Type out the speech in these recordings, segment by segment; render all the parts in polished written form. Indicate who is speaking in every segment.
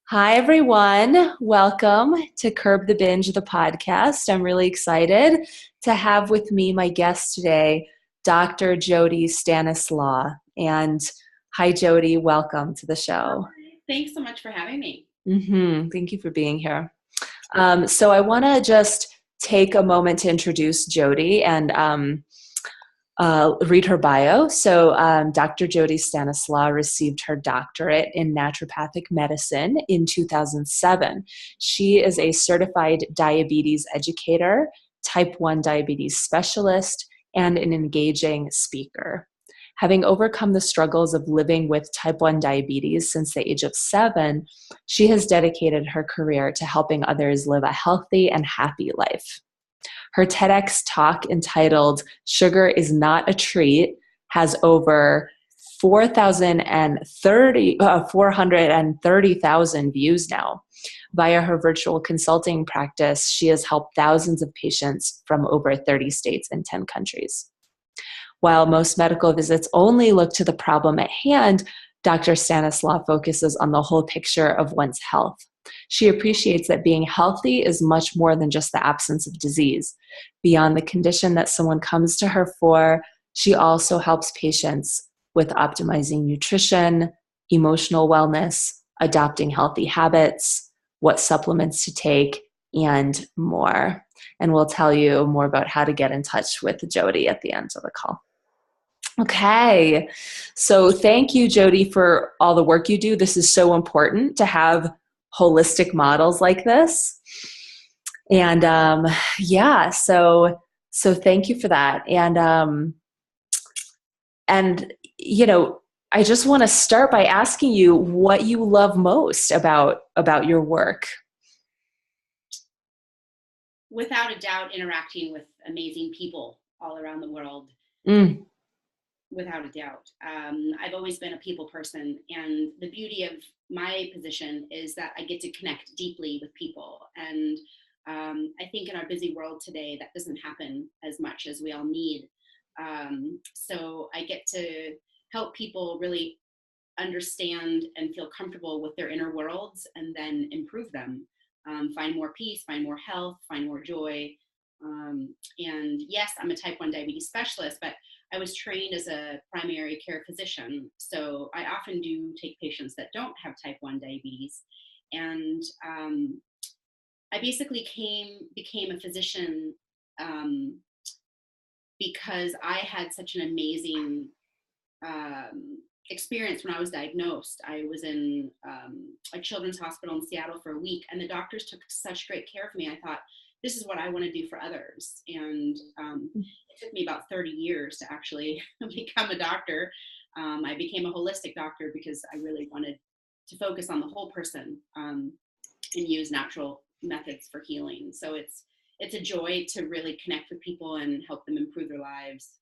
Speaker 1: Hi, everyone. Welcome to Curb the Binge, the podcast. I'm really excited to have with me my guest today, Dr. Jody Stanislaw. And hi, Jody. Welcome to the show.
Speaker 2: Thanks so much for having me.
Speaker 1: Thank you for being here. So I want to just take a moment to introduce Jody and read her bio. So Dr. Jody Stanislaw received her doctorate in naturopathic medicine in 2007. She is a certified diabetes educator, type 1 diabetes specialist, and an engaging speaker. Having overcome the struggles of living with type 1 diabetes since the age of 7, she has dedicated her career to helping others live a healthy and happy life. Her TEDx talk entitled "Sugar is Not a Treat" has over 430,000 views now. Via her virtual consulting practice, she has helped thousands of patients from over 30 states and 10 countries. While most medical visits only look to the problem at hand, Dr. Stanislaw focuses on the whole picture of one's health. She appreciates that being healthy is much more than just the absence of disease. Beyond the condition that someone comes to her for, she also helps patients with optimizing nutrition, emotional wellness, adopting healthy habits, what supplements to take, and more. And we'll tell you more about how to get in touch with Jody at the end of the call. Okay, so thank you, Jody, for all the work you do. This is so important to have holistic models like this. And so thank you for that. And I just want to start by asking you what you love most about your work.
Speaker 2: Without a doubt, interacting with amazing people all around the world. Without a doubt. I've always been a people person, and the beauty of my position is that I get to connect deeply with people. And I think in our busy world today, that doesn't happen as much as we all need. So I get to help people really understand and feel comfortable with their inner worlds and then improve them, find more peace, find more health, find more joy. And yes, I'm a type 1 diabetes specialist, but I was trained as a primary care physician. So I often do take patients that don't have type 1 diabetes. And I basically became a physician because I had such an amazing experience when I was diagnosed. I was in a children's hospital in Seattle for a week, and the doctors took such great care of me. I thought, this is what I want to do for others. And it took me about 30 years to actually become a doctor. I became a holistic doctor because I really wanted to focus on the whole person and use natural methods for healing. So it's a joy to really connect with people and help them improve their lives.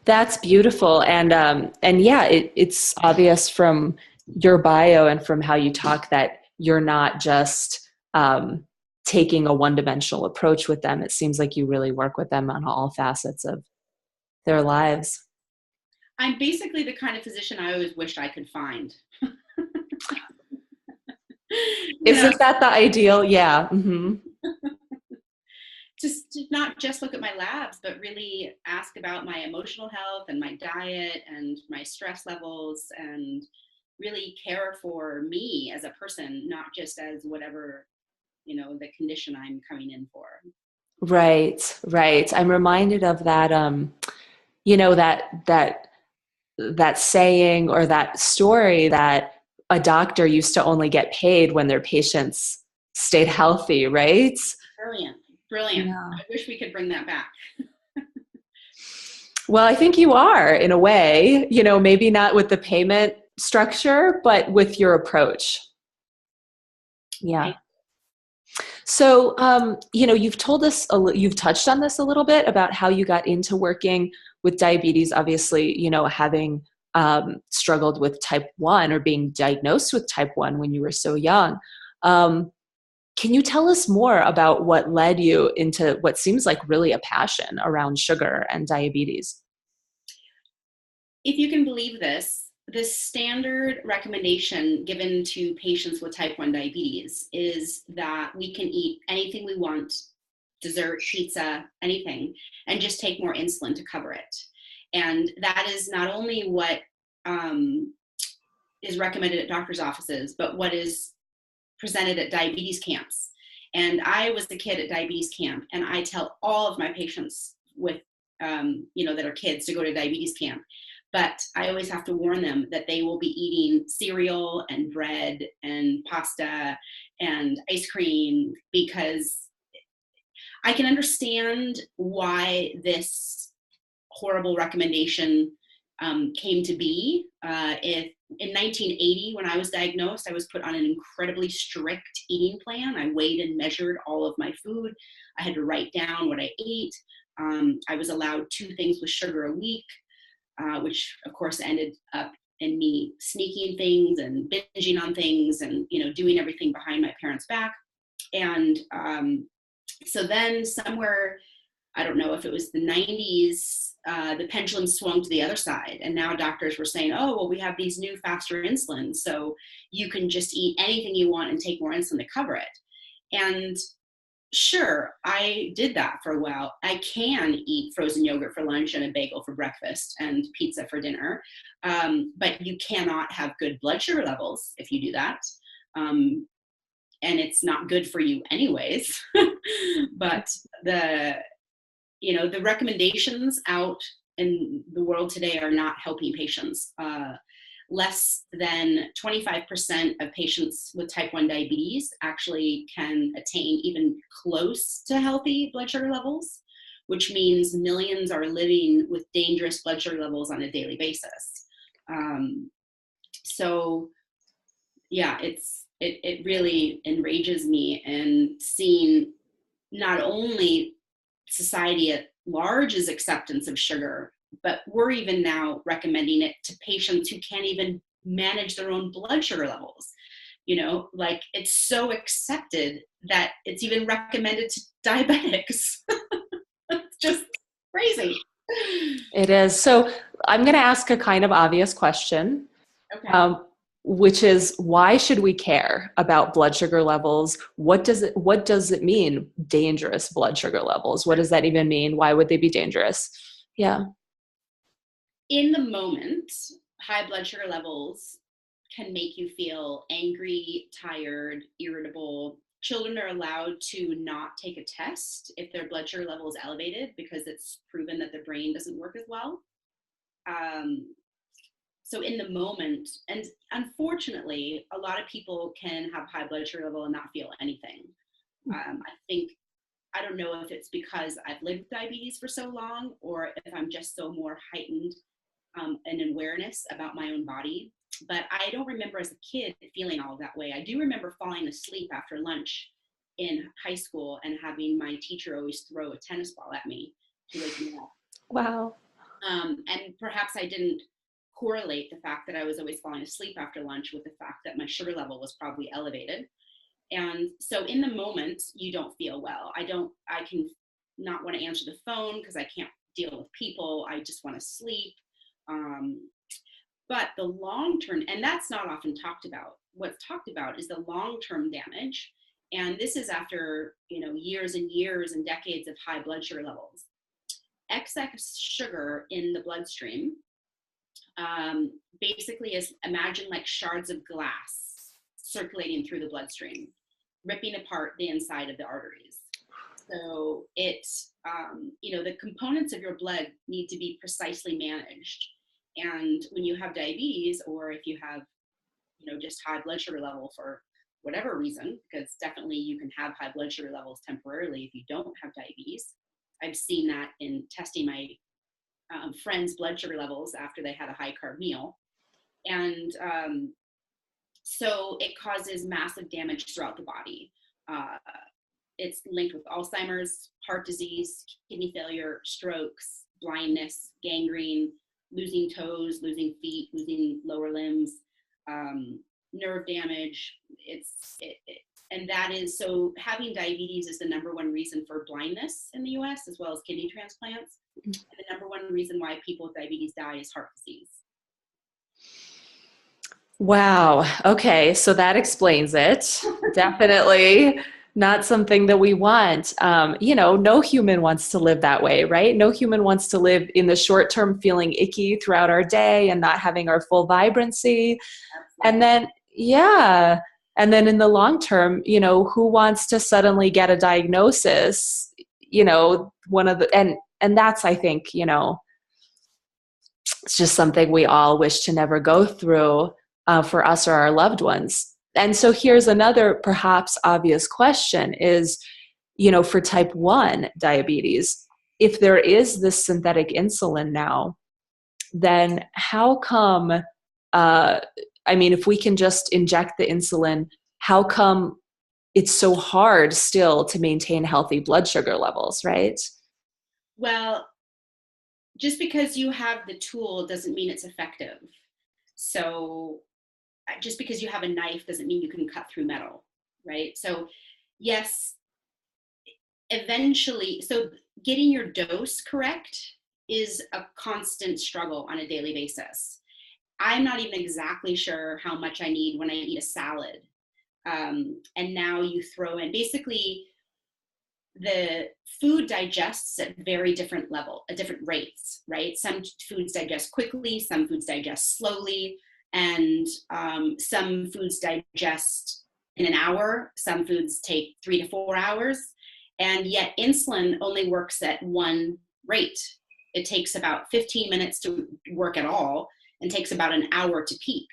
Speaker 1: That's beautiful. And yeah, it's obvious from your bio and from how you talk that you're not just taking a one-dimensional approach with them. It seems like you really work with them on all facets of their lives.
Speaker 2: I'm basically the kind of physician I always wished I could find.
Speaker 1: Isn't that the ideal? Yeah. Mm-hmm.
Speaker 2: Just to not just look at my labs, but really ask about my emotional health and my diet and my stress levels, and really care for me as a person, not just as whatever, the condition I'm coming in for.
Speaker 1: Right. I'm reminded of that, that saying or that story that a doctor used to only get paid when their patients stayed healthy, right?
Speaker 2: Brilliant. Yeah. I wish we could bring that back.
Speaker 1: Well, I think you are, in a way, maybe not with the payment structure, but with your approach. Yeah. So, you've told us, you've touched on this a little bit about how you got into working with diabetes, obviously, having struggled with type 1 or being diagnosed with type 1 when you were so young. Can you tell us more about what led you into what seems like really a passion around sugar and diabetes?
Speaker 2: If you can believe this, the standard recommendation given to patients with type 1 diabetes is that we can eat anything we want, dessert, pizza, anything, and just take more insulin to cover it. And that is not only what is recommended at doctor's offices, but what is presented at diabetes camps. And I was the kid at diabetes camp, and I tell all of my patients with, that are kids to go to diabetes camp. But I always have to warn them that they will be eating cereal and bread and pasta and ice cream, because I can understand why this horrible recommendation came to be. If in 1980, when I was diagnosed, I was put on an incredibly strict eating plan. I weighed and measured all of my food. I had to write down what I ate. I was allowed 2 things with sugar a week, which of course ended up in me sneaking things and binging on things and, doing everything behind my parents' back. And so then somewhere, I don't know if it was the 90s, the pendulum swung to the other side. And now doctors were saying, oh, well, we have these new faster insulins, so you can just eat anything you want and take more insulin to cover it. And sure, I did that for a while. I can eat frozen yogurt for lunch and a bagel for breakfast and pizza for dinner. But you cannot have good blood sugar levels if you do that. And it's not good for you anyways. But the recommendations out in the world today are not helping patients. Less than 25% of patients with type 1 diabetes actually can attain even close to healthy blood sugar levels, which means millions are living with dangerous blood sugar levels on a daily basis. So yeah, it really enrages me, and seeing not only society at large's acceptance of sugar, but we're even now recommending it to patients who can't even manage their own blood sugar levels. It's so accepted that it's even recommended to diabetics. It's just crazy.
Speaker 1: It is. So I'm going to ask a kind of obvious question.
Speaker 2: Okay.
Speaker 1: Which is, why should we care about blood sugar levels? What does it mean, dangerous blood sugar levels? What does that even mean? Why would they be dangerous? Yeah.
Speaker 2: In the moment, high blood sugar levels can make you feel angry, tired, irritable. Children are allowed to not take a test if their blood sugar level is elevated, because it's proven that the brain doesn't work as well. So in the moment, and unfortunately, a lot of people can have high blood sugar level and not feel anything. I don't know if it's because I've lived with diabetes for so long, or if I'm just so more heightened in awareness about my own body. But I don't remember as a kid feeling all that way. I do remember falling asleep after lunch in high school and having my teacher always throw a tennis ball at me to wake me up.
Speaker 1: Wow.
Speaker 2: And perhaps I didn't correlate the fact that I was always falling asleep after lunch with the fact that my sugar level was probably elevated. And so in the moment, you don't feel well. I can not want to answer the phone because I can't deal with people. I just want to sleep. But the long-term, and that's not often talked about. What's talked about is the long-term damage. And this is after, years and years and decades of high blood sugar levels. Excess sugar in the bloodstream basically is, imagine like shards of glass circulating through the bloodstream, ripping apart the inside of the arteries. So it's, the components of your blood need to be precisely managed. And when you have diabetes, or if you have, just high blood sugar level for whatever reason, because definitely you can have high blood sugar levels temporarily if you don't have diabetes. I've seen that in testing my friends' blood sugar levels after they had a high carb meal. And so it causes massive damage throughout the body. It's linked with Alzheimer's, heart disease, kidney failure, strokes, blindness, gangrene, losing toes, losing feet, losing lower limbs, nerve damage. And that is, so having diabetes is the number one reason for blindness in the US, as well as kidney transplants. And the number one reason why people with diabetes die is heart disease.
Speaker 1: Wow. Okay. So that explains it. Definitely not something that we want. No human wants to live that way, right? No human wants to live in the short term feeling icky throughout our day and not having our full vibrancy. And
Speaker 2: Absolutely.
Speaker 1: then, yeah. And then in the long term, who wants to suddenly get a diagnosis? One of the, and that's, I think, it's just something we all wish to never go through for us or our loved ones. And so here's another perhaps obvious question is, for type 1 diabetes, if there is this synthetic insulin now, then how come, if we can just inject the insulin, how come it's so hard still to maintain healthy blood sugar levels, right?
Speaker 2: Well, just because you have the tool doesn't mean it's effective. So just because you have a knife doesn't mean you can cut through metal, right? So yes, eventually, so getting your dose correct is a constant struggle on a daily basis. I'm not even exactly sure how much I need when I eat a salad. And now you throw in basically the food digests at very different at different rates, right? Some foods digest quickly, some foods digest slowly, and some foods digest in an hour, some foods take 3 to 4 hours, and yet insulin only works at one rate. It takes about 15 minutes to work at all and takes about an hour to peak.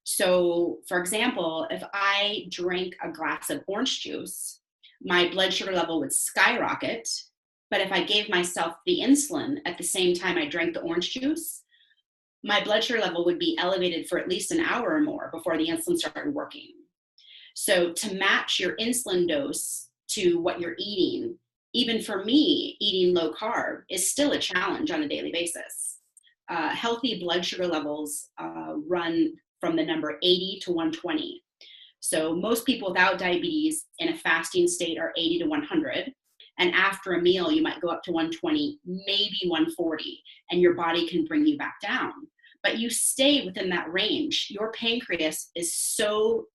Speaker 2: So, for example, if I drank a glass of orange juice, my blood sugar level would skyrocket. But if I gave myself the insulin at the same time I drank the orange juice, my blood sugar level would be elevated for at least an hour or more before the insulin started working. So to match your insulin dose to what you're eating, even for me, eating low carb is still a challenge on a daily basis. Healthy blood sugar levels run from the number 80 to 120. So most people without diabetes in a fasting state are 80 to 100. And after a meal, you might go up to 120, maybe 140, and your body can bring you back down. But you stay within that range. Your pancreas is so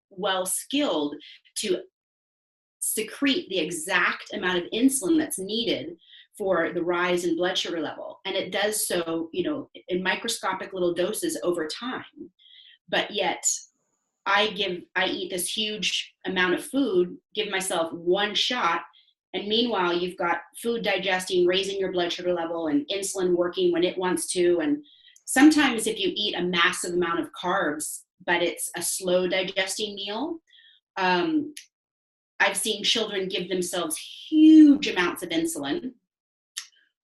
Speaker 2: well skilled to secrete the exact amount of insulin that's needed for the rise in blood sugar level. And it does so, in microscopic little doses over time. But yet I eat this huge amount of food, give myself one shot, and meanwhile you've got food digesting, raising your blood sugar level, and insulin working when it wants to. And sometimes if you eat a massive amount of carbs, but it's a slow digesting meal, I've seen children give themselves huge amounts of insulin,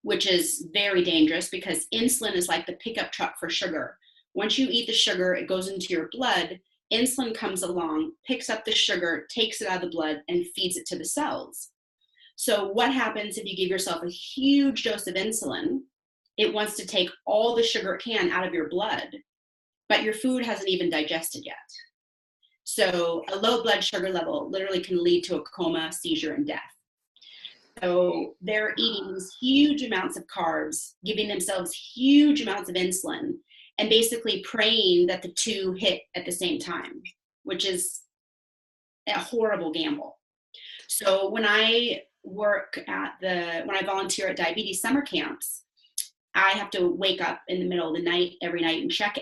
Speaker 2: which is very dangerous because insulin is like the pickup truck for sugar. Once you eat the sugar, it goes into your blood. Insulin comes along, picks up the sugar, takes it out of the blood, and feeds it to the cells. So what happens if you give yourself a huge dose of insulin? It wants to take all the sugar it can out of your blood, but your food hasn't even digested yet. So a low blood sugar level literally can lead to a coma, seizure, and death. So they're eating these huge amounts of carbs, giving themselves huge amounts of insulin, and basically praying that the two hit at the same time, which is a horrible gamble. So when I volunteer at diabetes summer camps, I have to wake up in the middle of the night every night and check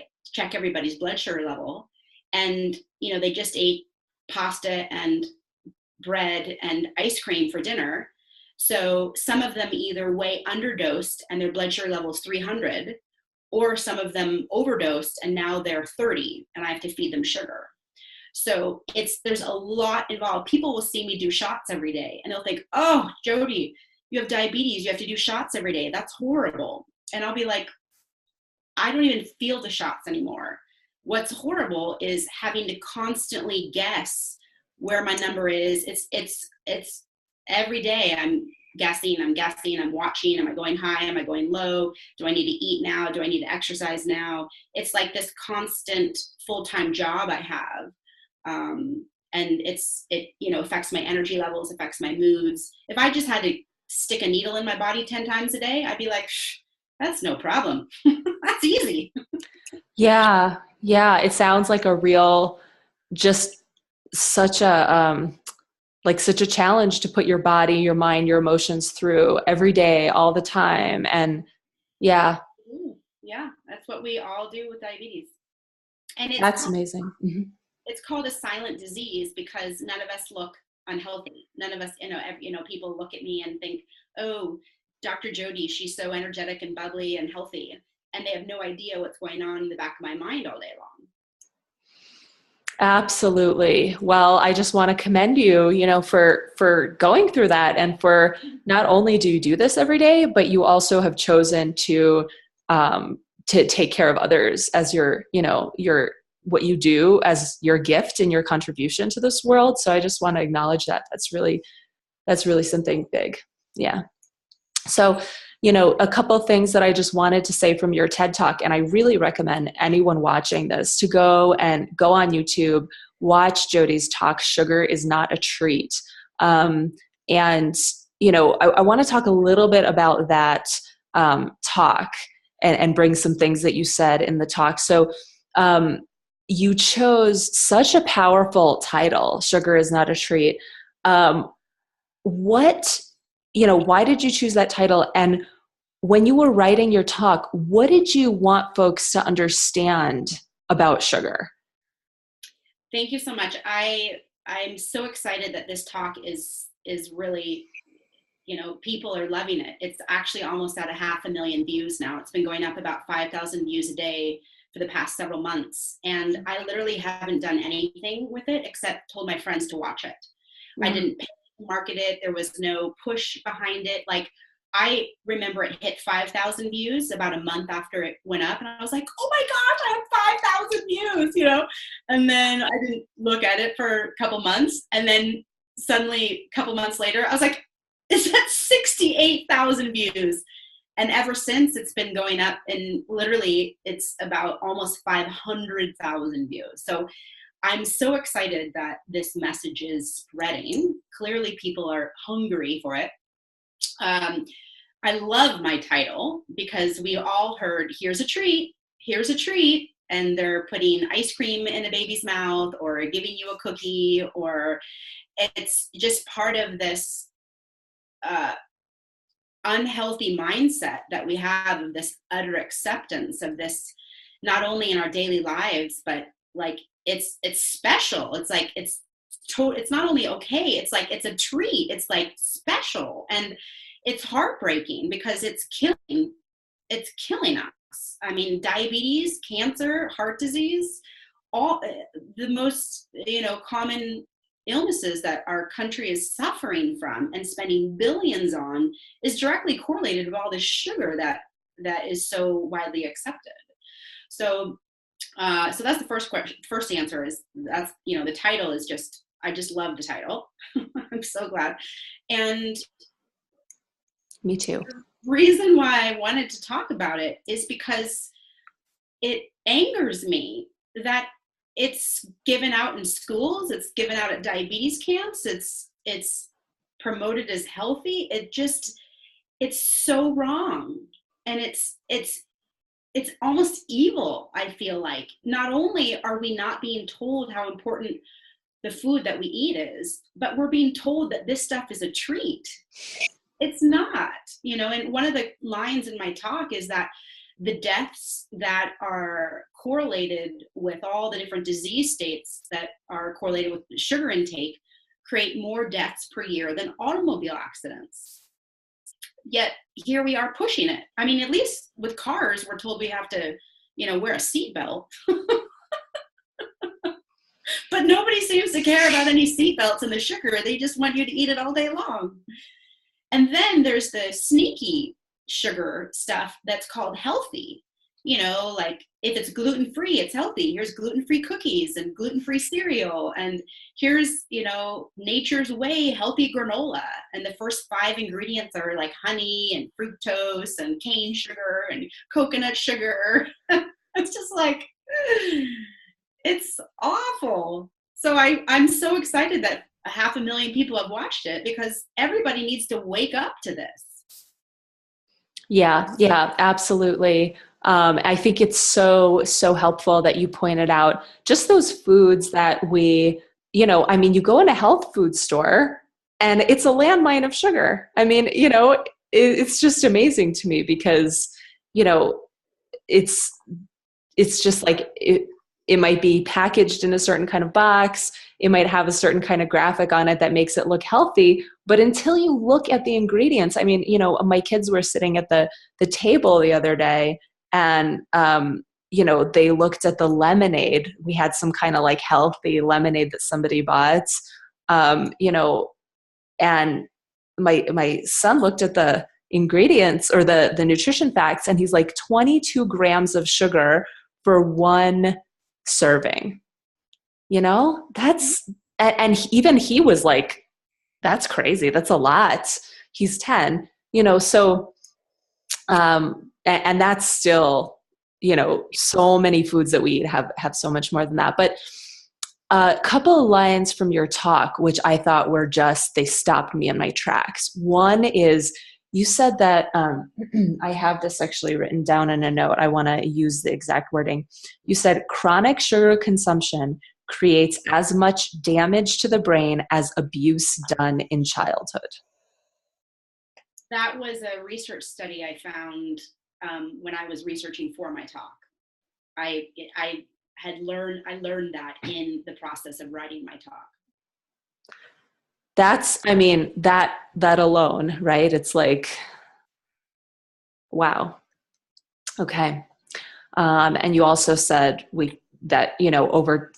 Speaker 2: everybody's blood sugar level. And, they just ate pasta and bread and ice cream for dinner. So some of them either way underdosed and their blood sugar level is 300, or some of them overdosed and now they're 30 and I have to feed them sugar. So there's a lot involved. People will see me do shots every day and they'll think, oh, Jody, you have diabetes. You have to do shots every day. That's horrible. And I'll be like, I don't even feel the shots anymore. What's horrible is having to constantly guess where my number is. It's every day I'm guessing, I'm watching, am I going high, am I going low, do I need to eat now, do I need to exercise now? It's like this constant full-time job I have. And it affects my energy levels, affects my moods. If I just had to stick a needle in my body 10 times a day, I'd be like, That's no problem. That's easy.
Speaker 1: Yeah. Yeah. It sounds like a real, just such a, like such a challenge to put your body, your mind, your emotions through every day, all the time. And yeah,
Speaker 2: Yeah, that's what we all do with diabetes. And
Speaker 1: that's amazing. Mm-hmm.
Speaker 2: it's called a silent disease because none of us look unhealthy. None of us, people look at me and think, oh, Dr. Jody, she's so energetic and bubbly and healthy. And they have no idea what's going on in the back of my mind all day long.
Speaker 1: Absolutely. Well, I just want to commend you, for going through that, and for not only do you do this every day, but you also have chosen to take care of others as your what you do as your gift and your contribution to this world. So I just want to acknowledge that. That's really something big. Yeah. So, a couple of things that I just wanted to say from your TED Talk, and I really recommend anyone watching this to go on YouTube, watch Jody's talk, Sugar is Not a Treat. And, I want to talk a little bit about that talk and bring some things that you said in the talk. So you chose such a powerful title, Sugar is Not a Treat. Why did you choose that title? And when you were writing your talk, what did you want folks to understand about sugar?
Speaker 2: Thank you so much. I'm so excited that this talk is really, people are loving it. It's actually almost at 500,000 views now. It's been going up about 5,000 views a day for the past several months. And I literally haven't done anything with it except told my friends to watch it. Mm-hmm. I didn't market it. There was no push behind it. Like, I remember it hit 5,000 views about a month after it went up. And I was like, oh my gosh, I have 5,000 views, And then I didn't look at it for a couple months. And then suddenly a couple months later, I was like, it's at 68,000 views. And ever since, it's been going up, and literally it's about almost 500,000 views. So I'm so excited that this message is spreading. Clearly people are hungry for it. I love my title because we all heard, here's a treat, and they're putting ice cream in a baby's mouth or giving you a cookie, or it's just part of this unhealthy mindset that we have of this utter acceptance of this, not only in our daily lives, but like it's special. It's like it's not only okay, it's like it's a treat. It's like special, and it's heartbreaking because it's killing us. I mean, diabetes, cancer, heart disease, all the most common illnesses that our country is suffering from and spending billions on is directly correlated with all this sugar that is so widely accepted. So that's the first question. First answer is that's, the title is just, I just love the title. I'm so glad. And
Speaker 1: me too.
Speaker 2: The reason why I wanted to talk about it is because it angers me that it's given out in schools, it's given out at diabetes camps, it's promoted as healthy. It's so wrong. And it's almost evil, I feel like. Not only are we not being told how important the food that we eat is, but we're being told that this stuff is a treat. It's not, and one of the lines in my talk is that the deaths that are correlated with all the different disease states that are correlated with sugar intake create more deaths per year than automobile accidents. Yet here we are pushing it. I mean, at least with cars, we're told we have to, wear a seatbelt. But nobody seems to care about any seatbelts and the sugar. They just want you to eat it all day long. And then there's the sneaky sugar stuff that's called healthy. Like if it's gluten-free, it's healthy. Here's gluten-free cookies and gluten-free cereal. And here's, Nature's Way healthy granola. And the first 5 ingredients are like honey and fructose and cane sugar and coconut sugar. It's just like, it's awful. So I'm so excited that 500,000 people have watched it because everybody needs to wake up to this.
Speaker 1: Yeah, absolutely. I think it's so helpful that you pointed out just those foods that I mean, you go in a health food store and it's a landmine of sugar. I mean, it's just amazing to me because, you know, it's it's just like it might be packaged in a certain kind of box. It might have a certain kind of graphic on it that makes it look healthy. But until you look at the ingredients, I mean, my kids were sitting at the table the other day and, they looked at the lemonade. We had some kind of like healthy lemonade that somebody bought, and my son looked at the ingredients or the nutrition facts, and he's like 22 grams of sugar for one serving. That's and even he was like, that's crazy. That's a lot. He's 10, so and that's still, so many foods that we eat have so much more than that. But a couple of lines from your talk, which I thought were they stopped me in my tracks. One is you said that, I have this actually written down in a note. I want to use the exact wording. You said chronic sugar consumption creates as much damage to the brain as abuse done in childhood.
Speaker 2: That was a research study I found when I was researching for my talk. I learned that in the process of writing my talk.
Speaker 1: I mean, that alone, right? It's like, wow. Okay. And you also said that over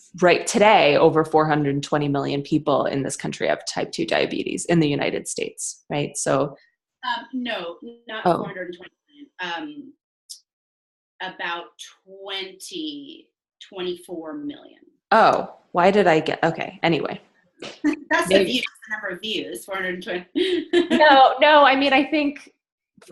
Speaker 1: 420 million people in this country have type 2 diabetes in the United States, right? So
Speaker 2: no, not 420 million. About 24 million.
Speaker 1: Oh, why did I get, okay, anyway.
Speaker 2: That's the number of views, 420.
Speaker 1: No, I mean, I think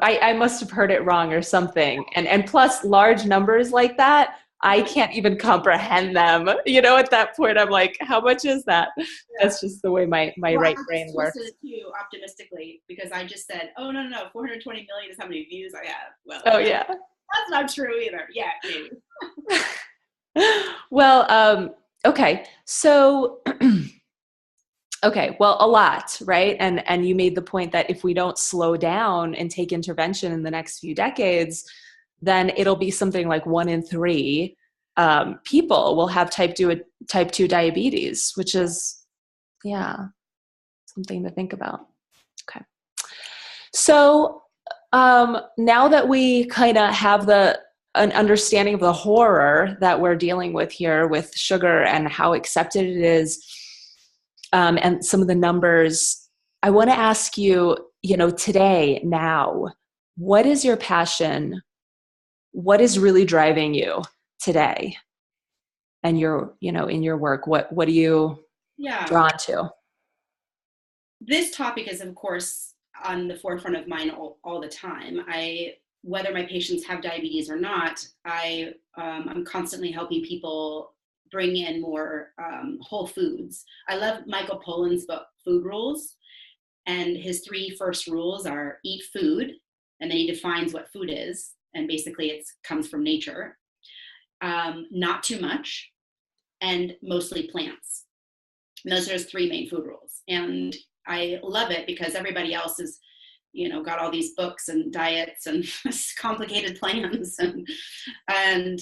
Speaker 1: I must have heard it wrong or something. And plus large numbers like that, I can't even comprehend them. At that point, I'm like, how much is that? Yeah. That's just the way my right brain works.
Speaker 2: Too optimistically, because I just said, oh, no, 420 million is how many views I have. Well,
Speaker 1: oh, yeah.
Speaker 2: That's not true either. Yeah, maybe.
Speaker 1: Well, okay. So, okay, well, a lot, right? And you made the point that if we don't slow down and take intervention in the next few decades, then it'll be something like 1 in 3 people will have type 2 diabetes, which is, something to think about. Okay. So now that we kind of have an understanding of the horror that we're dealing with here with sugar and how accepted it is, and some of the numbers, I want to ask you, today, now, what is your passion? What is really driving you today? And in your work, what are you drawn to?
Speaker 2: This topic is, of course, on the forefront of mind all the time. Whether my patients have diabetes or not, I'm constantly helping people bring in more whole foods. I love Michael Pollan's book, Food Rules. And his 3 first rules are eat food, and then he defines what food is. And basically it comes from nature. Not too much, and mostly plants. And those are his 3 main food rules. And I love it because everybody else is, got all these books and diets and complicated plans. And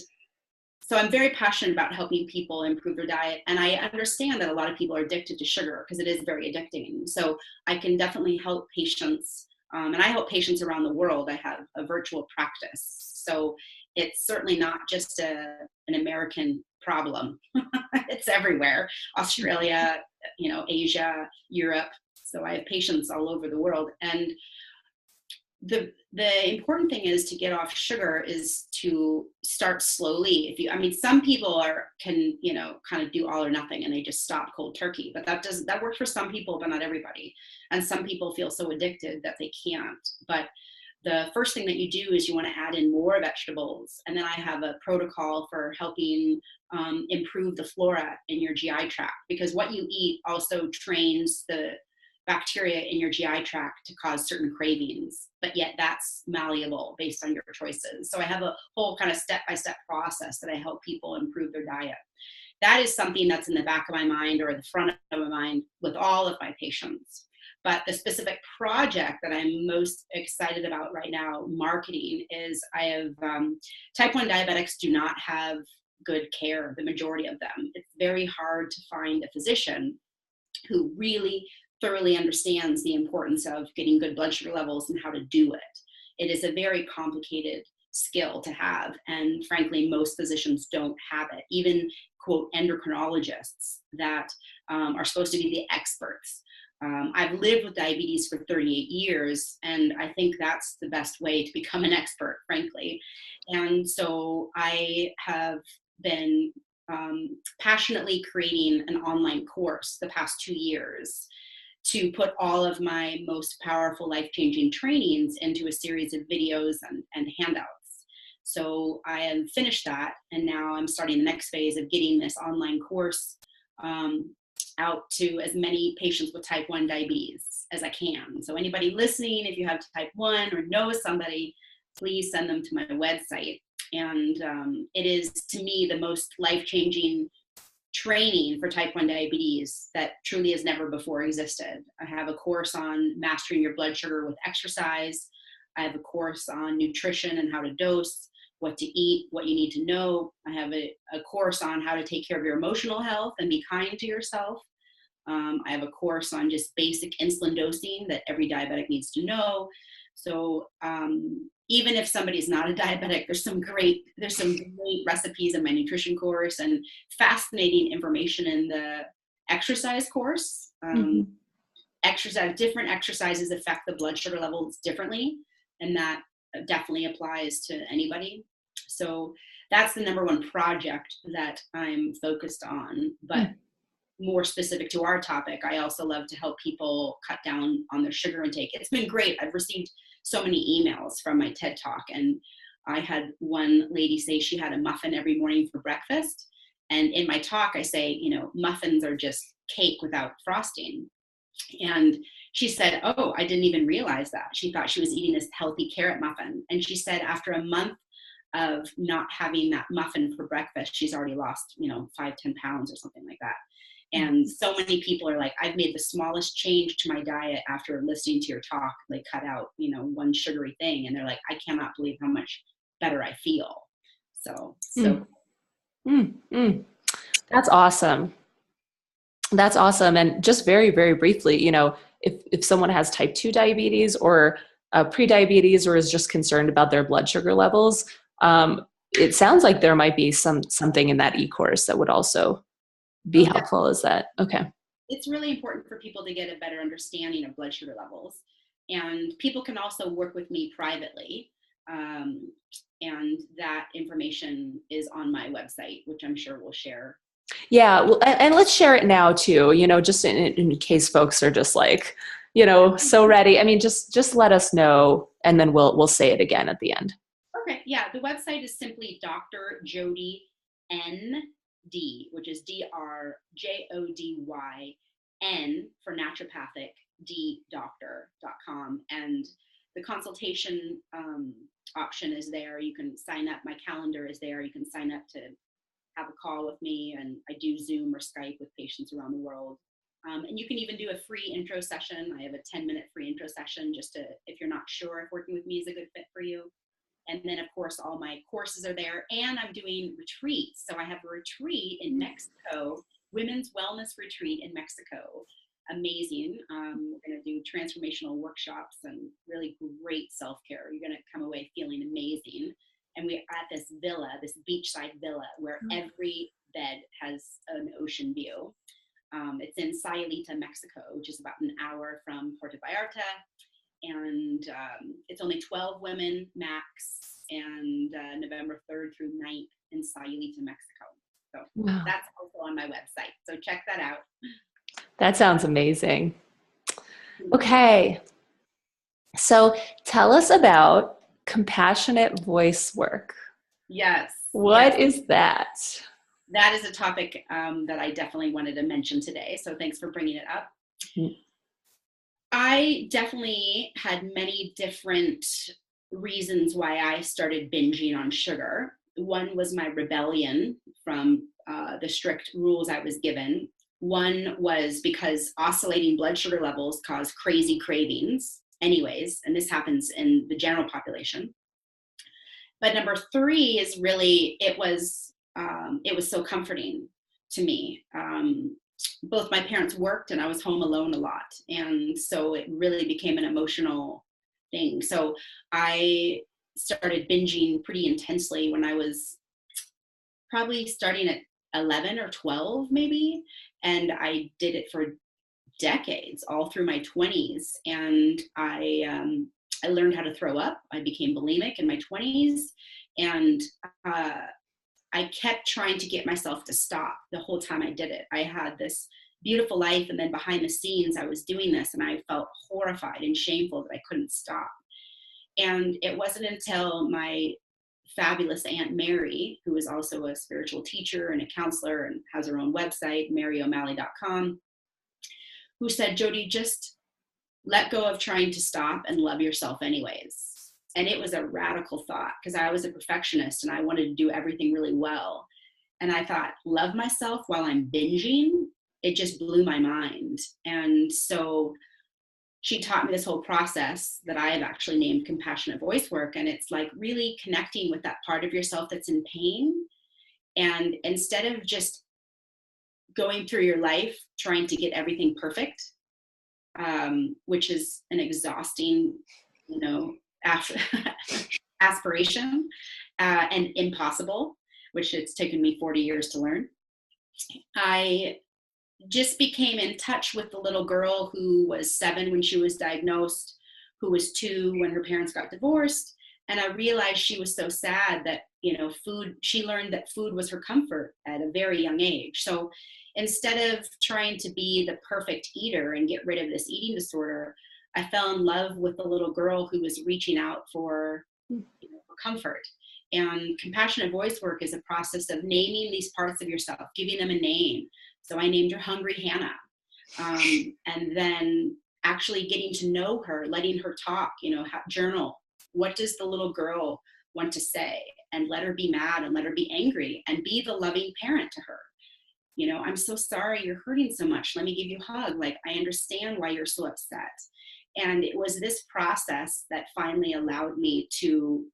Speaker 2: so I'm very passionate about helping people improve their diet. And I understand that a lot of people are addicted to sugar because it is very addicting. So I can definitely help patients. And I help patients around the world. I have a virtual practice. So it's certainly not just an American problem. It's everywhere. Australia, Asia, Europe. So I have patients all over the world. And the important thing is to get off sugar is to start slowly. Some people can kind of do all or nothing and they just stop cold turkey, but that works for some people, but not everybody. And some people feel so addicted that they can't. But the first thing that you do is you want to add in more vegetables. And then I have a protocol for helping improve the flora in your GI tract, because what you eat also trains the bacteria in your GI tract to cause certain cravings, but yet that's malleable based on your choices. So I have a whole kind of step-by-step process that I help people improve their diet. That is something that's in the back of my mind or the front of my mind with all of my patients. But the specific project that I'm most excited about right now, marketing, is I have type 1 diabetics do not have good care, the majority of them. It's very hard to find a physician who really thoroughly understands the importance of getting good blood sugar levels and how to do it. It is a very complicated skill to have, and frankly, most physicians don't have it. Even, quote, endocrinologists that are supposed to be the experts. I've lived with diabetes for 38 years, and I think that's the best way to become an expert, frankly. And so I have been passionately creating an online course the past 2 years to put all of my most powerful life-changing trainings into a series of videos and handouts. So I have finished that, and now I'm starting the next phase of getting this online course out to as many patients with type 1 diabetes as I can. So anybody listening, if you have type 1 or know somebody, please send them to my website. And it is, to me, the most life-changing training for type 1 diabetes that truly has never before existed. I have a course on mastering your blood sugar with exercise. I have a course on nutrition and how to dose, what to eat, what you need to know. I have a course on how to take care of your emotional health and be kind to yourself. I have a course on just basic insulin dosing that every diabetic needs to know. So even if somebody's not a diabetic, there's some great recipes in my nutrition course and fascinating information in the exercise course. Different exercises affect the blood sugar levels differently, and that definitely applies to anybody. So that's the number one project that I'm focused on. But more specific to our topic, I also love to help people cut down on their sugar intake. It's been great. I've received so many emails from my TED Talk, and I had one lady say she had a muffin every morning for breakfast. And in my talk, I say, muffins are just cake without frosting. And she said, oh, I didn't even realize that. She thought she was eating this healthy carrot muffin. And she said after a month of not having that muffin for breakfast, she's already lost, 5-10 pounds or something like that. And so many people are like, I've made the smallest change to my diet after listening to your talk. They cut out, one sugary thing. And they're like, I cannot believe how much better I feel. So.
Speaker 1: That's awesome. That's awesome. And just very, very briefly, if someone has type 2 diabetes or pre-diabetes or is just concerned about their blood sugar levels, it sounds like there might be something in that e-course that would also be helpful. Is that okay?
Speaker 2: It's really important for people to get a better understanding of blood sugar levels. And people can also work with me privately. And that information is on my website, which I'm sure we'll share.
Speaker 1: Yeah. Well, and let's share it now too, just in case folks are just like, so ready. I mean, just let us know, and then we'll say it again at the end.
Speaker 2: Okay. Yeah. The website is simply Dr. Jody ND, which is DRJODYN for naturopathic ddoctor.com. And the consultation option is there. You can sign up. My calendar is there. You can sign up to have a call with me, and I do Zoom or Skype with patients around the world. And you can even do a free intro session. I have a 10-minute free intro session if you're not sure if working with me is a good fit for you. And then, of course, all my courses are there, and I'm doing retreats. So I have a retreat in Mexico, women's wellness retreat in Mexico. Amazing. We're going to do transformational workshops and really great self-care. You're going to come away feeling amazing. And we're at this villa, this beachside villa, where every bed has an ocean view. It's in Sayulita, Mexico, which is about an hour from Puerto Vallarta. And it's only 12 women max, and November 3rd through 9th in Sayulita, Mexico. So that's also on my website. So check that out.
Speaker 1: That sounds amazing. Okay. So tell us about compassionate voice work.
Speaker 2: Yes.
Speaker 1: What is that?
Speaker 2: That is a topic that I definitely wanted to mention today. So thanks for bringing it up. I definitely had many different reasons why I started binging on sugar. One was my rebellion from the strict rules I was given. One was because oscillating blood sugar levels cause crazy cravings anyways, and this happens in the general population. But number three is really, it was so comforting to me. Both my parents worked and I was home alone a lot. And so it really became an emotional thing. So I started binging pretty intensely when I was probably starting at 11 or 12 maybe. And I did it for decades, all through my 20s. And I learned how to throw up. I became bulimic in my 20s. And I kept trying to get myself to stop the whole time I did it. I had this beautiful life, and then behind the scenes, I was doing this, and I felt horrified and shameful that I couldn't stop. And it wasn't until my fabulous Aunt Mary, who is also a spiritual teacher and a counselor and has her own website, maryo'malley.com, who said, Jody, just let go of trying to stop and love yourself anyways. And it was a radical thought because I was a perfectionist and I wanted to do everything really well. And I thought, love myself while I'm binging? It just blew my mind. And so she taught me this whole process that I have actually named compassionate voice work. And it's like really connecting with that part of yourself that's in pain. And instead of just going through your life trying to get everything perfect, which is an exhausting, aspiration and impossible, which it's taken me 40 years to learn. I just became in touch with the little girl who was 7 when she was diagnosed, who was 2 when her parents got divorced. And I realized she was so sad that, she learned that food was her comfort at a very young age. So instead of trying to be the perfect eater and get rid of this eating disorder, I fell in love with the little girl who was reaching out for, for comfort. And compassionate voice work is a process of naming these parts of yourself, giving them a name. So I named her Hungry Hannah. And then actually getting to know her, letting her talk, journal. What does the little girl want to say? And let her be mad and let her be angry and be the loving parent to her. I'm so sorry you're hurting so much. Let me give you a hug. Like, I understand why you're so upset. And it was this process that finally allowed me to,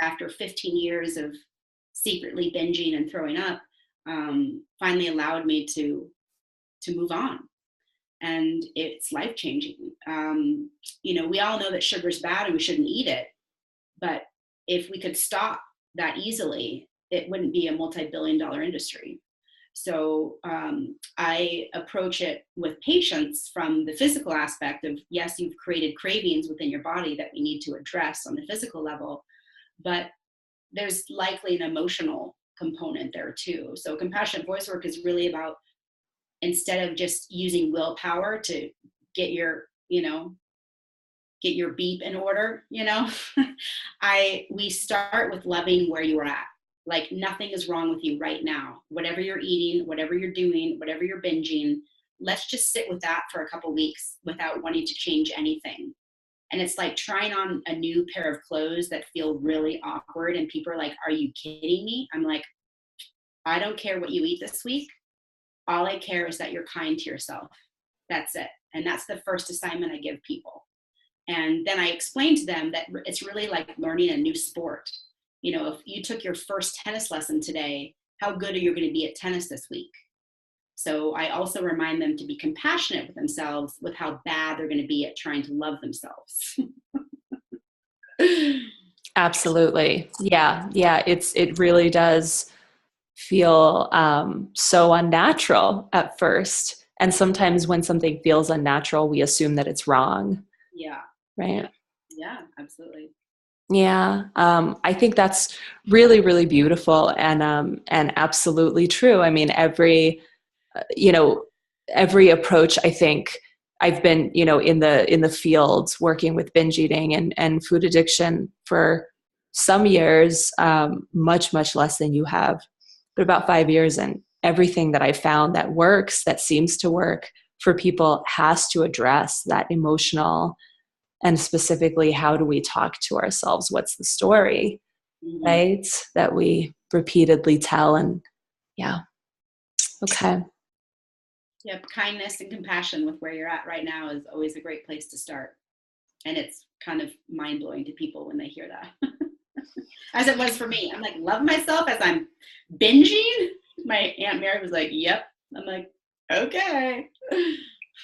Speaker 2: after 15 years of secretly binging and throwing up, finally allowed me to move on. And it's life-changing. We all know that sugar's bad and we shouldn't eat it. But if we could stop that easily, it wouldn't be a multi-billion-dollar industry. So I approach it with patience from the physical aspect of, yes, you've created cravings within your body that we need to address on the physical level, but there's likely an emotional component there too. So compassionate voice work is really about, instead of just using willpower to get your beep in order, we start with loving where you are at. Like, nothing is wrong with you right now. Whatever you're eating, whatever you're doing, whatever you're binging, let's just sit with that for a couple weeks without wanting to change anything. And it's like trying on a new pair of clothes that feel really awkward. And people are like, are you kidding me? I'm like, I don't care what you eat this week. All I care is that you're kind to yourself. That's it. And that's the first assignment I give people. And then I explain to them that it's really like learning a new sport. If you took your first tennis lesson today, how good are you going to be at tennis this week? So I also remind them to be compassionate with themselves with how bad they're going to be at trying to love themselves.
Speaker 1: Absolutely. Yeah. It really does feel so unnatural at first. And sometimes when something feels unnatural, we assume that it's wrong.
Speaker 2: Yeah.
Speaker 1: Right.
Speaker 2: Yeah, absolutely.
Speaker 1: Yeah. I think that's really, really beautiful and absolutely true. I mean, every approach, I think I've been, in the field working with binge eating and food addiction for some years, much, much less than you have, but about 5 years. And everything that I found that works, that seems to work for people has to address that emotional, and specifically, how do we talk to ourselves? What's the story, right? That we repeatedly tell. And yeah. Okay.
Speaker 2: Yep. Kindness and compassion with where you're at right now is always a great place to start. And it's kind of mind blowing to people when they hear that. As it was for me. I'm like, love myself as I'm binging. My Aunt Mary was like, yep. I'm like, okay.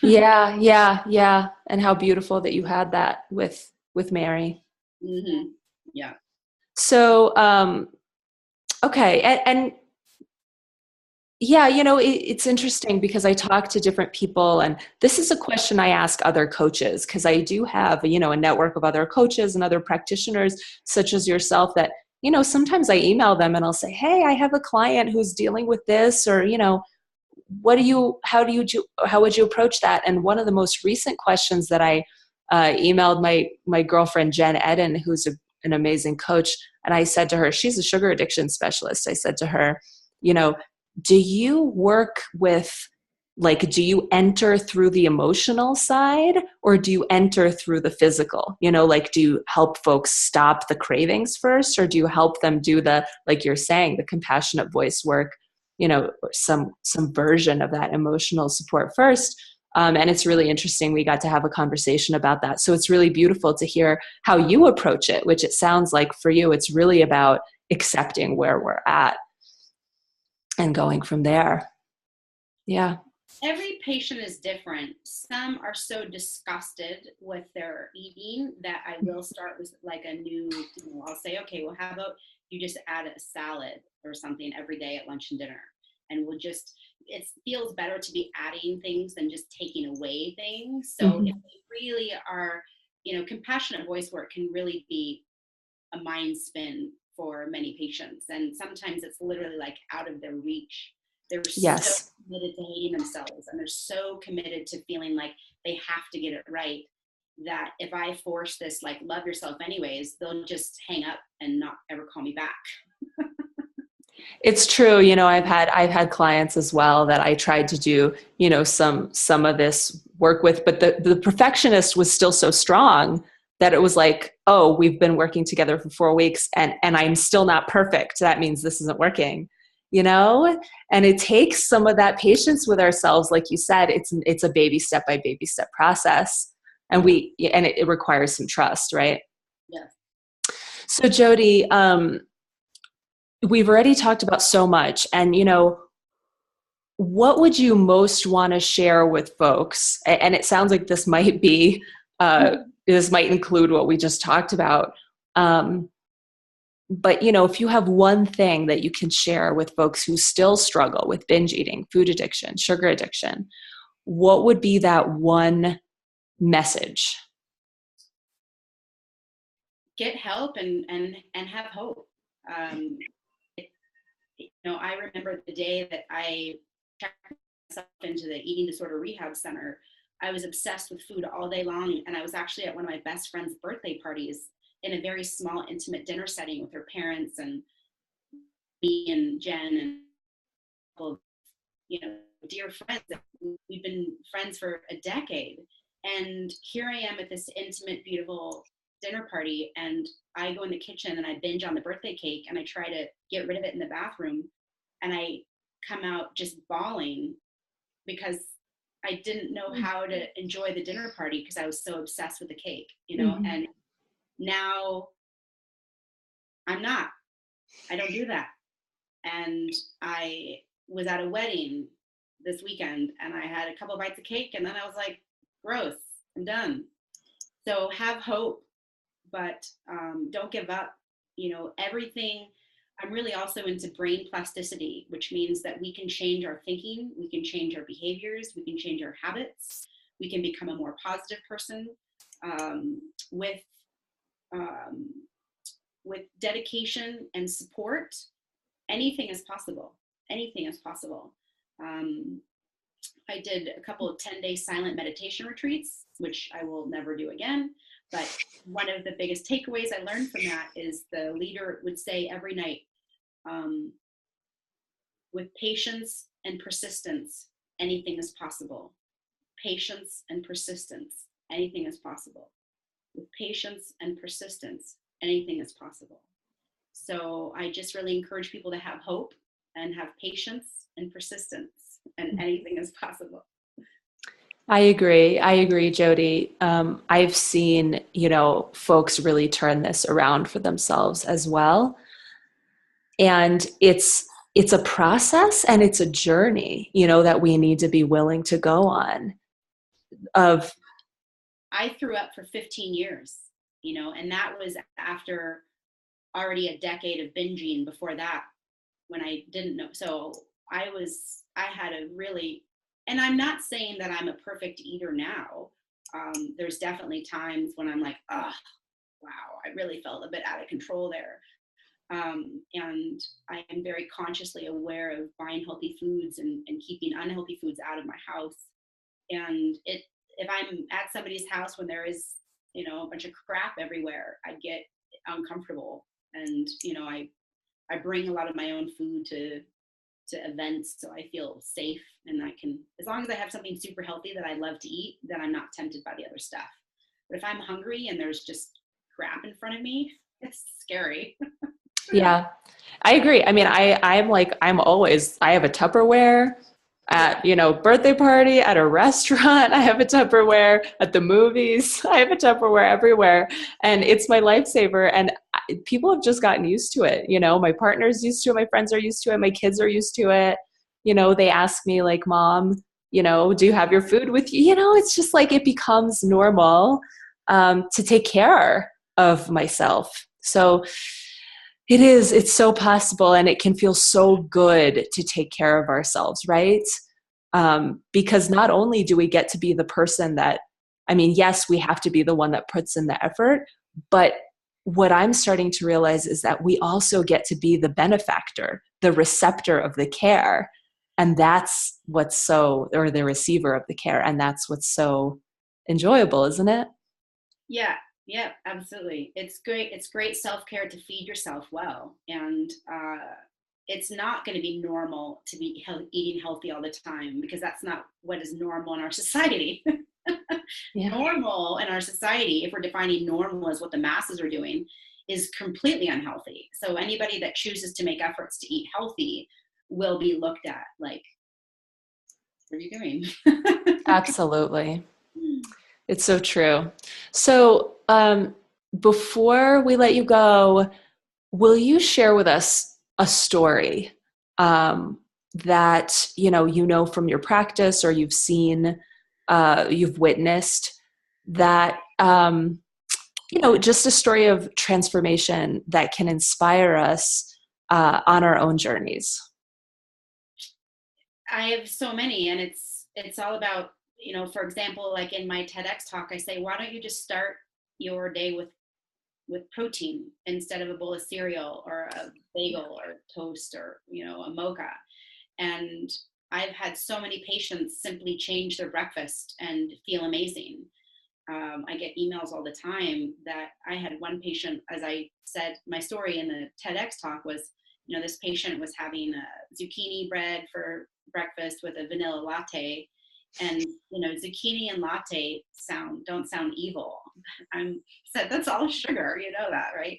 Speaker 1: Yeah. And how beautiful that you had that with Mary.
Speaker 2: Mm-hmm. Yeah.
Speaker 1: So, okay. And yeah, it's interesting because I talk to different people, and this is a question I ask other coaches, because I do have, a network of other coaches and other practitioners such as yourself that, sometimes I email them and I'll say, hey, I have a client who's dealing with this, or, how would you approach that? And one of the most recent questions that I emailed my girlfriend, Jen Eden, who's an amazing coach. And I said to her, she's a sugar addiction specialist. I said to her, do you work with, do you enter through the emotional side, or do you enter through the physical? Do you help folks stop the cravings first, or do you help them do the, like you're saying, the compassionate voice work, or some version of that emotional support first? And it's really interesting. We got to have a conversation about that. So it's really beautiful to hear how you approach it, which it sounds like for you, it's really about accepting where we're at and going from there. Yeah.
Speaker 2: Every patient is different. Some are so disgusted with their eating that I will start with like a new, I'll say, okay, well, how about you just add a salad or something every day at lunch and dinner? And it feels better to be adding things than just taking away things. So if we really are, compassionate voice work can really be a mind spin for many patients. And sometimes it's literally like out of their reach. They're so committed to hating themselves, and they're so committed to feeling like they have to get it right, that if I force this, like, love yourself anyways, they'll just hang up and not ever call me back.
Speaker 1: It's true. I've had clients as well that I tried to do, some of this work with, but the perfectionist was still so strong that it was like, oh, we've been working together for 4 weeks and I'm still not perfect. That means this isn't working, and it takes some of that patience with ourselves. Like you said, it's a baby step by baby step process, and it requires some trust, right?
Speaker 2: Yeah.
Speaker 1: So Jody, we've already talked about so much, and what would you most want to share with folks? And it sounds like this might be, this might include what we just talked about. But, if you have one thing that you can share with folks who still struggle with binge eating, food addiction, sugar addiction, what would be that one message?
Speaker 2: Get help and have hope. I remember the day that I checked myself into the eating disorder rehab center. I was obsessed with food all day long, and I was actually at one of my best friend's birthday parties in a very small, intimate dinner setting with her parents and me and Jen and dear friends. We've been friends for a decade, and here I am at this intimate, beautiful dinner party, and I go in the kitchen and I binge on the birthday cake, and I try to get rid of it in the bathroom, and I come out just bawling because I didn't know how to enjoy the dinner party because I was so obsessed with the cake, and now I don't do that. And I was at a wedding this weekend and I had a couple of bites of cake, and then I was like, gross, I'm done. So have hope, but don't give up. Everything. I'm really also into brain plasticity, which means that we can change our thinking, we can change our behaviors, we can change our habits, we can become a more positive person with dedication and support. Anything is possible. Anything is possible. I did a couple of 10-day silent meditation retreats, which I will never do again. But one of the biggest takeaways I learned from that is the leader would say every night, with patience and persistence, anything is possible. patience and persistence, anything is possible. With patience and persistence, anything is possible. So I just really encourage people to have hope and have patience and persistence, and anything is possible.
Speaker 1: I agree, Jody. I've seen, folks really turn this around for themselves as well. And it's a process and it's a journey, that we need to be willing to go on.
Speaker 2: I threw up for 15 years, and that was after already a decade of binging before that, when I didn't know. So I had a really, and I'm not saying that I'm a perfect eater now. There's definitely times when I'm like, oh, wow, I really felt a bit out of control there. And I am very consciously aware of buying healthy foods and keeping unhealthy foods out of my house. And if I'm at somebody's house when there is, a bunch of crap everywhere, I get uncomfortable. And, I bring a lot of my own food to events, so I feel safe, and I can, as long as I have something super healthy that I love to eat, then I'm not tempted by the other stuff. But if I'm hungry and there's just crap in front of me, it's scary.
Speaker 1: Yeah, I agree. I mean, I have a Tupperware at, birthday party, at a restaurant. I have a Tupperware at the movies. I have a Tupperware everywhere, and it's my lifesaver. And people have just gotten used to it. My partner's used to it. My friends are used to it. My kids are used to it. They ask me like, Mom, do you have your food with you? It's just like, it becomes normal to take care of myself. So it's so possible, and it can feel so good to take care of ourselves, right? Because not only do we get to be the person that, yes, we have to be the one that puts in the effort, but what I'm starting to realize is that we also get to be the benefactor, the receptor of the care. And that's or the receiver of the care. And that's what's so enjoyable, isn't it?
Speaker 2: Yeah, absolutely. It's great. It's great self-care to feed yourself well. And it's not going to be normal to be eating healthy all the time, because that's not what is normal in our society. Yeah. Normal in our society, if we're defining normal as what the masses are doing, is completely unhealthy. So anybody that chooses to make efforts to eat healthy will be looked at like, what are you doing?
Speaker 1: Absolutely. It's so true. So before we let you go, will you share with us a story that from your practice, or you've seen, you've witnessed, that just a story of transformation that can inspire us on our own journeys?
Speaker 2: I have so many, and it's all about, for example, like in my TEDx talk, I say, why don't you just start your day with protein instead of a bowl of cereal or a bagel or toast or, a mocha. And I've had so many patients simply change their breakfast and feel amazing. I get emails all the time that I had one patient, as I said, my story in the TEDx talk was, this patient was having a zucchini bread for breakfast with a vanilla latte. And, zucchini and latte don't sound evil. I'm said, that's all sugar, that, right?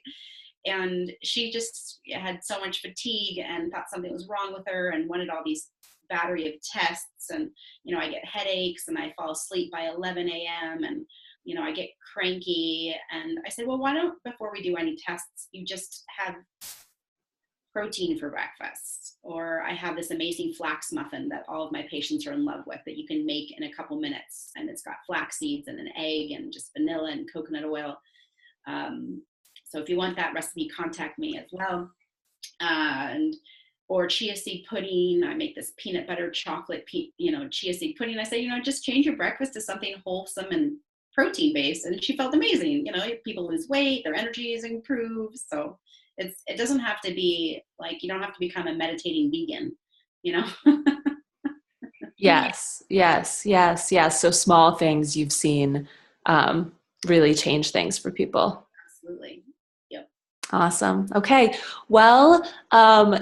Speaker 2: And she just had so much fatigue and thought something was wrong with her and wanted all these battery of tests. And, I get headaches and I fall asleep by 11 a.m. and, I get cranky. And I said, well, why don't, before we do any tests, you just have protein for breakfast? Or I have this amazing flax muffin that all of my patients are in love with, that you can make in a couple minutes. And it's got flax seeds and an egg and just vanilla and coconut oil. So if you want that recipe, contact me as well. Or chia seed pudding. I make this peanut butter chocolate, chia seed pudding. I say, just change your breakfast to something wholesome and protein based. And she felt amazing. People lose weight, their energy is improved. So it doesn't have to be like, you don't have to become a meditating vegan,
Speaker 1: Yes. So small things you've seen really change things for people.
Speaker 2: Absolutely. Yep.
Speaker 1: Awesome. Okay. Well,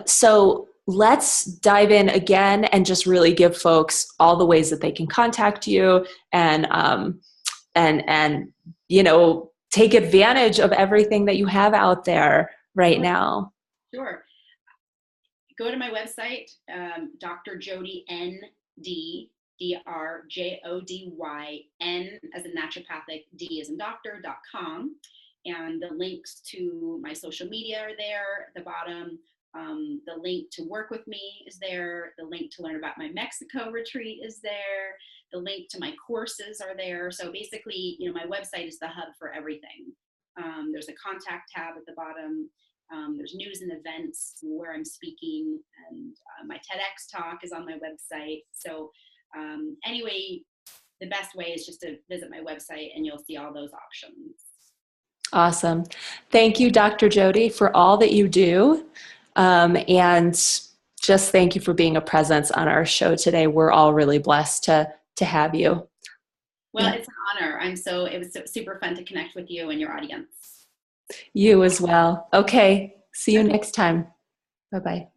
Speaker 1: so let's dive in again and just really give folks all the ways that they can contact you and take advantage of everything that you have out there right now.
Speaker 2: Sure. Go to my website, Dr. Jody ND, DRJODYN as in naturopathic, D as in doctor.com. And the links to my social media are there at the bottom. The link to work with me is there. The link to learn about my Mexico retreat is there. The link to my courses are there. So basically, my website is the hub for everything. There's a contact tab at the bottom. There's news and events where I'm speaking, and my TEDx talk is on my website. So anyway, the best way is just to visit my website and you'll see all those options.
Speaker 1: Awesome. Thank you, Dr. Jody, for all that you do. And just thank you for being a presence on our show today. We're all really blessed to have you.
Speaker 2: Well, it's an honor. It was super fun to connect with you and your audience.
Speaker 1: You as well. Okay. See you next time. Bye-bye.